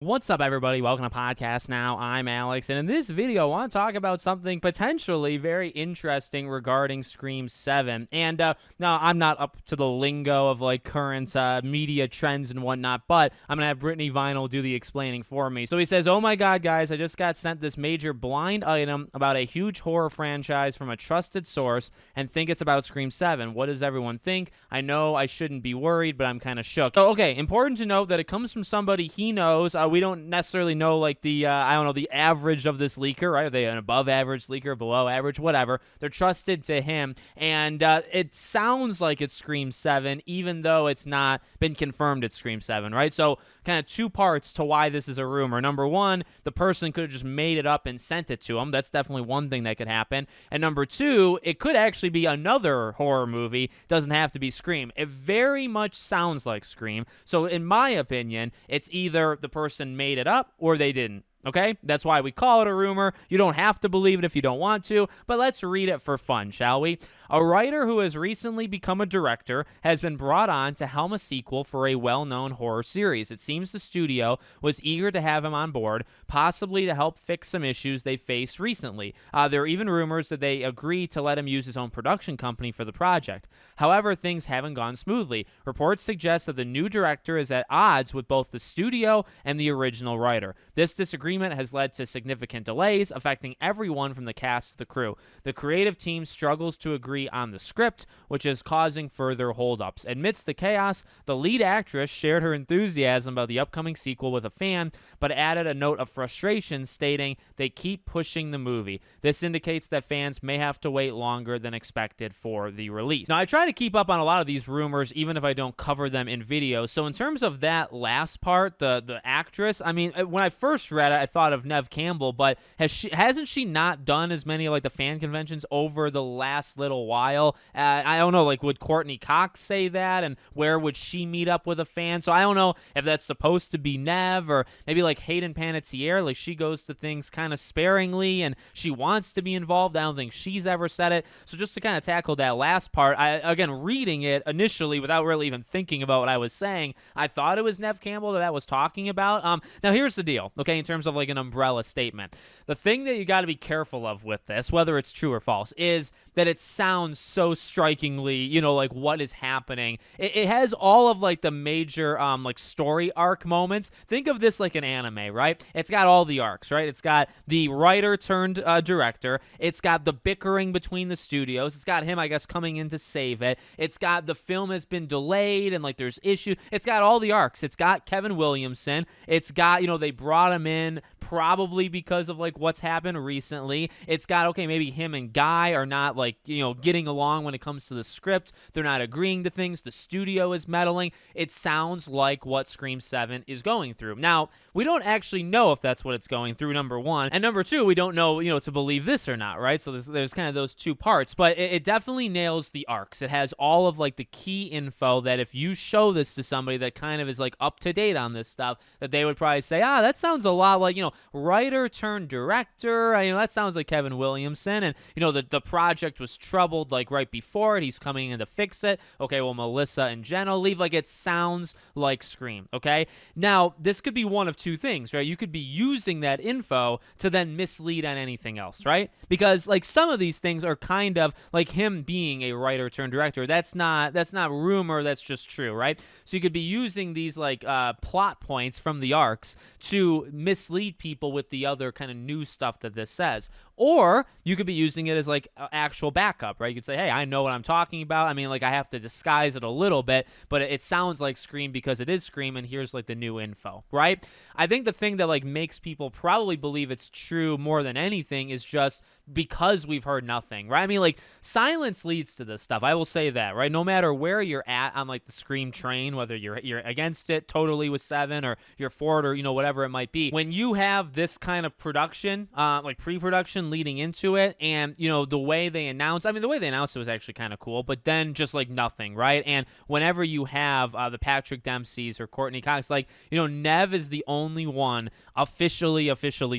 What's up, everybody? Welcome to Podcast Now. I'm Alex, and in this video, I want to talk about something potentially very interesting regarding Scream 7. And now, I'm not up to the lingo of like current media trends and whatnot, but I'm going to have Brittany Vinyl do the explaining for me. So he says, "Oh my god, guys, I just got sent this major blind item about a huge horror franchise from a trusted source and think it's about Scream 7. What does everyone think? I know I shouldn't be worried, but I'm kind of shook." So, okay, important to note that it comes from somebody he knows. We don't necessarily know like the the average of this leaker, right? Are they an above average leaker, below average, whatever? They're trusted to him, and it sounds like it's Scream 7, even though it's not been confirmed it's Scream 7, right? So kind of two parts to why this is a rumor. Number one, the person could have just made it up and sent it to him. That's definitely one thing that could happen. And number two, it could actually be another horror movie. Doesn't have to be Scream. It very much sounds like Scream. So in my opinion, it's either the person made it up or they didn't. Okay? That's why we call it a rumor. You don't have to believe it if you don't want to, but let's read it for fun, shall we? A writer who has recently become a director has been brought on to helm a sequel for a well-known horror series. It seems the studio was eager to have him on board, possibly to help fix some issues they faced recently. There are even rumors that they agreed to let him use his own production company for the project. However, things haven't gone smoothly. Reports suggest that the new director is at odds with both the studio and the original writer. This disagreement has led to significant delays, affecting everyone from the cast to the crew. The creative team struggles to agree on the script, which is causing further holdups. Amidst the chaos, the lead actress shared her enthusiasm about the upcoming sequel with a fan, but added a note of frustration, stating they keep pushing the movie. This indicates that fans may have to wait longer than expected for the release. Now, I try to keep up on a lot of these rumors, even if I don't cover them in videos. So in terms of that last part, the actress, I mean, when I first read it, I thought of Neve Campbell, but hasn't she not done as many like the fan conventions over the last little while? I don't know, like would Courtney Cox say that, and where would she meet up with a fan? So I don't know if that's supposed to be Neve, or maybe like Hayden Panettiere, like she goes to things kind of sparingly and she wants to be involved. I don't think she's ever said it. So just to kind of tackle that last part, again, reading it initially without really even thinking about what I was saying, I thought it was Neve Campbell that I was talking about. Now here's the deal, okay, in terms of like an umbrella statement. The thing that you got to be careful of with this, whether it's true or false, is that it sounds so strikingly, like what is happening. It has all of like the major like story arc moments. Think of this like an anime, right? It's got all the arcs, right? It's got the writer turned director. It's got the bickering between the studios. It's got him, I guess, coming in to save it. It's got the film has been delayed and like there's issues. It's got all the arcs. It's got Kevin Williamson. It's got, they brought him in probably because of like what's happened recently. It's got, okay, maybe him and Guy are not like, getting along when it comes to the script. They're not agreeing to things. The studio is meddling. It sounds like what Scream 7 is going through. Now, we don't actually know if that's what it's going through, number one. And number two, we don't know, to believe this or not, right? So there's kind of those two parts. But it definitely nails the arcs. It has all of like the key info that if you show this to somebody that kind of is like up to date on this stuff, that they would probably say, that sounds a lot like, writer turned director. That sounds like Kevin Williamson. And, the project was troubled like right before it. He's coming in to fix it. Okay, well, Melissa and Jenna leave. Like, it sounds like Scream, okay? Now, this could be one of two things, right? You could be using that info to then mislead on anything else, right? Because, like, some of these things are kind of like him being a writer turned director. That's not rumor. That's just true, right? So you could be using these, like, plot points from the arcs to mislead people with the other kind of new stuff that this says. Or you could be using it as like actual backup, right? You could say, hey, I know what I'm talking about. I mean, like I have to disguise it a little bit, but it sounds like Scream because it is Scream, and here's like the new info, right? I think the thing that like makes people probably believe it's true more than anything is just because we've heard nothing, right? I mean, like silence leads to this stuff. I will say that, right? No matter where you're at on like the Scream train, whether you're against it totally with 7 or you're for it or whatever it might be, when you have this kind of production, like pre-production leading into it, and the way they announced, the way they announced it was actually kind of cool, but then just like nothing, right? And whenever you have the Patrick Dempseys or Courtney Cox, like Neve is the only one officially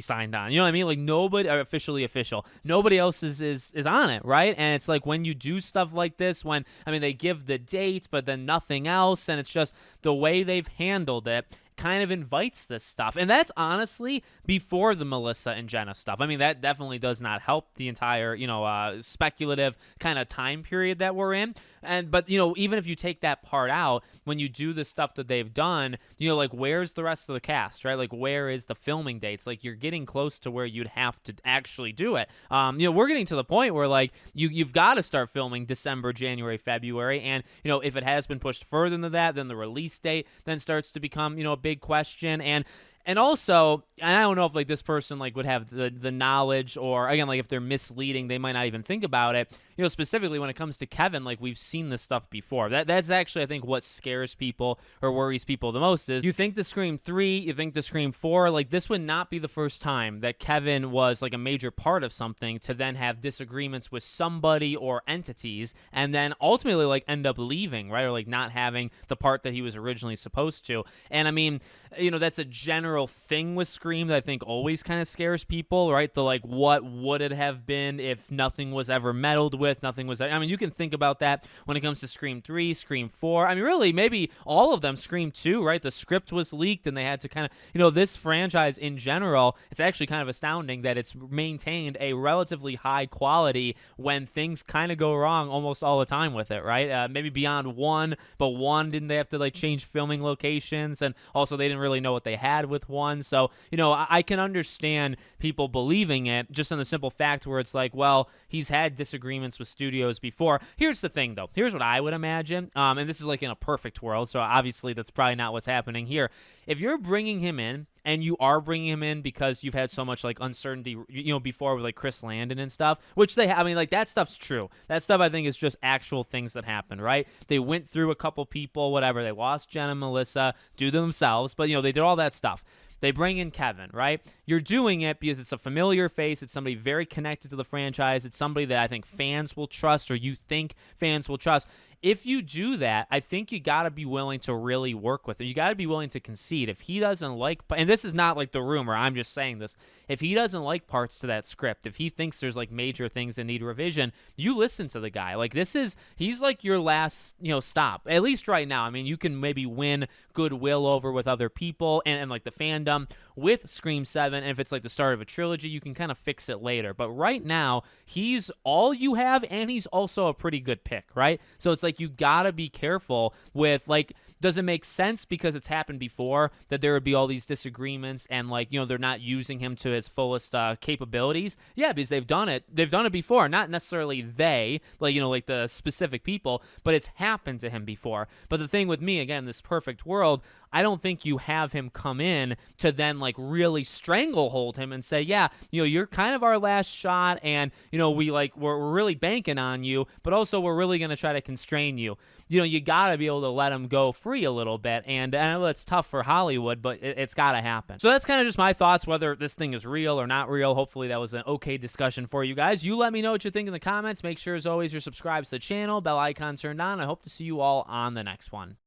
signed on. You know what I mean? Like nobody official. Nobody else is on it, right? And it's like when you do stuff like this, when they give the date, but then nothing else, and it's just the way they've handled it kind of invites this stuff. And that's honestly before the Melissa and Jenna stuff. I mean, that definitely does not help the entire, speculative kind of time period that we're in. But even if you take that part out, when you do the stuff that they've done, like, where's the rest of the cast, right? Like, where is the filming dates? Like, you're getting close to where you'd have to actually do it. We're getting to the point where, like, you've got to start filming December, January, February. And, if it has been pushed further than that, then the release date then starts to become, a big question. And also, and I don't know if, like, this person, like, would have the knowledge, or, again, like, if they're misleading, they might not even think about it. Specifically when it comes to Kevin, like, we've seen this stuff before. That's actually, I think, what scares people or worries people the most is you think the Scream 3, you think the Scream 4, like, this would not be the first time that Kevin was, like, a major part of something to then have disagreements with somebody or entities and then ultimately, like, end up leaving, right? Or, like, not having the part that he was originally supposed to. And, I mean, that's a general thing with Scream that I think always kind of scares people, right? The, like, what would it have been if nothing was ever meddled with, nothing was, I mean, you can think about that when it comes to Scream 3, Scream 4. I mean, really, maybe all of them. Scream 2, right? The script was leaked and they had to kind of, this franchise in general, it's actually kind of astounding that it's maintained a relatively high quality when things kind of go wrong almost all the time with it, right? Maybe beyond one, but one, didn't they have to, like, change filming locations? And also they didn't really know what they had with one. So, I can understand people believing it just on the simple fact where it's like, well, he's had disagreements with studios before. Here's the thing, though. Here's what I would imagine. And this is, like, in a perfect world, so obviously that's probably not what's happening here. If you're bringing him in, and you are bringing him in because you've had so much, like, uncertainty, before with, like, Chris Landon and stuff, which they have. I mean, like, that stuff's true. That stuff, I think, is just actual things that happen, right? They went through a couple people, whatever. They lost Jen and Melissa due to themselves, but, they did all that stuff. They bring in Kevin, right? You're doing it because it's a familiar face. It's somebody very connected to the franchise. It's somebody that I think fans will trust, or you think fans will trust. If you do that, I think you got to be willing to really work with it. You got to be willing to concede. If he doesn't like, and this is not like the rumor, I'm just saying this. If he doesn't like parts to that script, if he thinks there's, like, major things that need revision, you listen to the guy. Like, he's like your last, stop, at least right now. I mean, you can maybe win goodwill over with other people and like the fandom with Scream 7. And if it's like the start of a trilogy, you can kind of fix it later. But right now, he's all you have, and he's also a pretty good pick, right? So it's like you gotta be careful with, like, does it make sense because it's happened before that there would be all these disagreements and, like, they're not using him to his fullest capabilities? Yeah, because they've done it before. Not necessarily they, like, like the specific people, but it's happened to him before. But the thing with me, again, this perfect world, I don't think you have him come in to then, like, really stranglehold him and say, yeah, you're kind of our last shot, and, we're really banking on you, but also we're really going to try to constrain you. You got to be able to let him go free a little bit, and I know it's tough for Hollywood, but it's got to happen. So that's kind of just my thoughts, whether this thing is real or not real. Hopefully that was an okay discussion for you guys. You let me know what you think in the comments. Make sure, as always, you're subscribed to the channel, bell icon turned on. I hope to see you all on the next one.